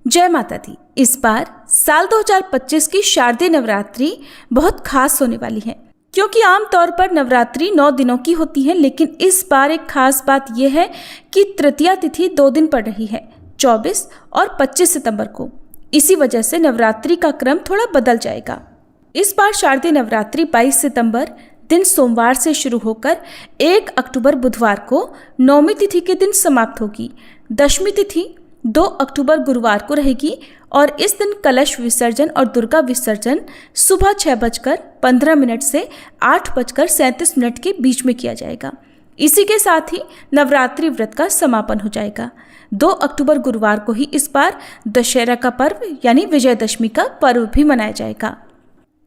जय माता दी। इस बार साल 2025 की शारदीय नवरात्रि बहुत खास होने वाली है, क्योंकि आमतौर पर नवरात्रि 9 दिनों की होती है, लेकिन इस बार एक खास बात यह है कि तृतीया तिथि 2 दिन पड़ रही है, 24 और 25 सितंबर को। इसी वजह से नवरात्रि का क्रम थोड़ा बदल जाएगा। इस बार शारदीय नवरात्रि 22 सितंबर दिन सोमवार से शुरू होकर 1 अक्टूबर बुधवार को नौमी तिथि के दिन समाप्त होगी। दशमी तिथि 2 अक्टूबर गुरुवार को रहेगी और इस दिन कलश विसर्जन और दुर्गा विसर्जन सुबह 6:15 से 8:37 के बीच में किया जाएगा। इसी के साथ ही नवरात्रि व्रत का समापन हो जाएगा। 2 अक्टूबर गुरुवार को ही इस बार दशहरा का पर्व यानी विजयदशमी का पर्व भी मनाया जाएगा।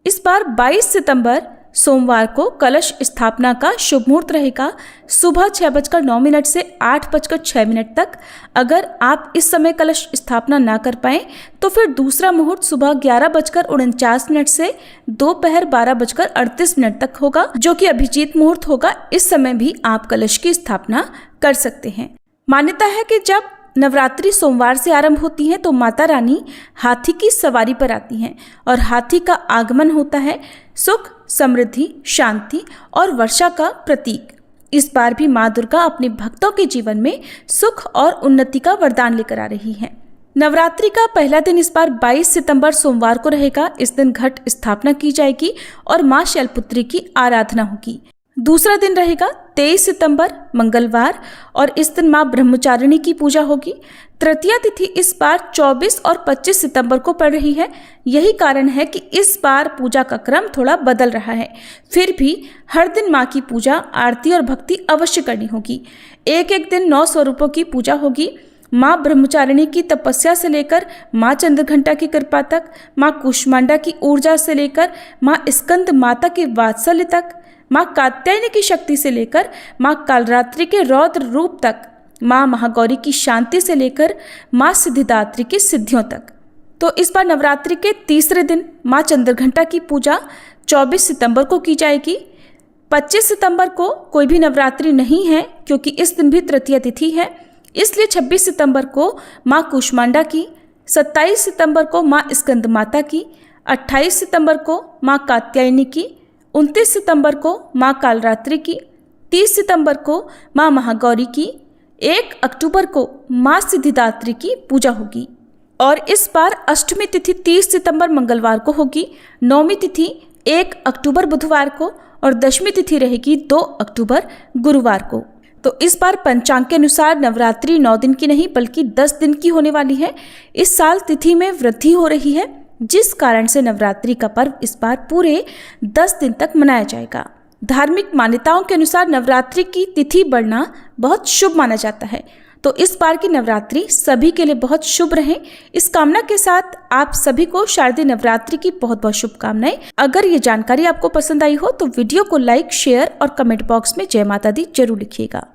इस बार 22 सितंबर सोमवार को कलश स्थापना का शुभ मुहूर्त रहेगा सुबह 6:09 से 8:06 तक। अगर आप इस समय कलश स्थापना ना कर पाए तो फिर दूसरा मुहूर्त सुबह 11:49 से दोपहर 12:38 तक होगा, जो कि अभिजीत मुहूर्त होगा। इस समय भी आप कलश की स्थापना कर सकते हैं। मान्यता है कि जब नवरात्रि सोमवार से आरंभ होती है तो माता रानी हाथी की सवारी पर आती हैं और हाथी का आगमन होता है सुख, समृद्धि, शांति और वर्षा का प्रतीक। इस बार भी माँ दुर्गा अपने भक्तों के जीवन में सुख और उन्नति का वरदान लेकर आ रही हैं। नवरात्रि का पहला दिन इस बार 22 सितंबर सोमवार को रहेगा। इस दिन घट स्थापना की जाएगी और माँ शैलपुत्री की आराधना होगी। दूसरा दिन रहेगा 23 सितंबर मंगलवार और इस दिन माँ ब्रह्मचारिणी की पूजा होगी। तृतीया तिथि इस बार 24 और 25 सितंबर को पड़ रही है। यही कारण है कि इस बार पूजा का क्रम थोड़ा बदल रहा है। फिर भी हर दिन माँ की पूजा, आरती और भक्ति अवश्य करनी होगी। एक एक दिन 9 स्वरूपों की पूजा होगी। माँ ब्रह्मचारिणी की तपस्या से लेकर माँ चंद्रघंटा की कृपा तक, माँ कूष्मांडा की ऊर्जा से लेकर माँ स्कंद माता के वात्सल्य तक, माँ कात्यायनी की शक्ति से लेकर माँ कालरात्रि के रौद्र रूप तक, माँ महागौरी की शांति से लेकर माँ सिद्धिदात्री की सिद्धियों तक। तो इस बार नवरात्रि के तीसरे दिन माँ चंद्रघंटा की पूजा 24 सितंबर को की जाएगी। 25 सितंबर को कोई भी नवरात्रि नहीं है, क्योंकि इस दिन भी तृतीया तिथि है, इसलिए 26 सितंबर को माँ कूष्मांडा की, 27 सितंबर को माँ स्कंद माता की, 28 सितंबर को माँ कात्यायनी की, 29 सितंबर को माँ कालरात्रि की, 30 सितंबर को माँ महागौरी की, 1 अक्टूबर को माँ सिद्धिदात्री की पूजा होगी। और इस बार अष्टमी तिथि 30 सितंबर मंगलवार को होगी, नौमी तिथि 1 अक्टूबर बुधवार को और दशमी तिथि रहेगी 2 अक्टूबर गुरुवार को। तो इस बार पंचांग के अनुसार नवरात्रि 9 दिन की नहीं बल्कि 10 दिन की होने वाली है। इस साल तिथि में वृद्धि हो रही है, जिस कारण से नवरात्रि का पर्व इस बार पूरे 10 दिन तक मनाया जाएगा। धार्मिक मान्यताओं के अनुसार नवरात्रि की तिथि बढ़ना बहुत शुभ माना जाता है। तो इस बार की नवरात्रि सभी के लिए बहुत शुभ रहे, इस कामना के साथ आप सभी को शारदीय नवरात्रि की बहुत बहुत शुभकामनाएं। अगर ये जानकारी आपको पसंद आई हो तो वीडियो को लाइक, शेयर और कमेंट बॉक्स में जय माता दी जरूर लिखिएगा।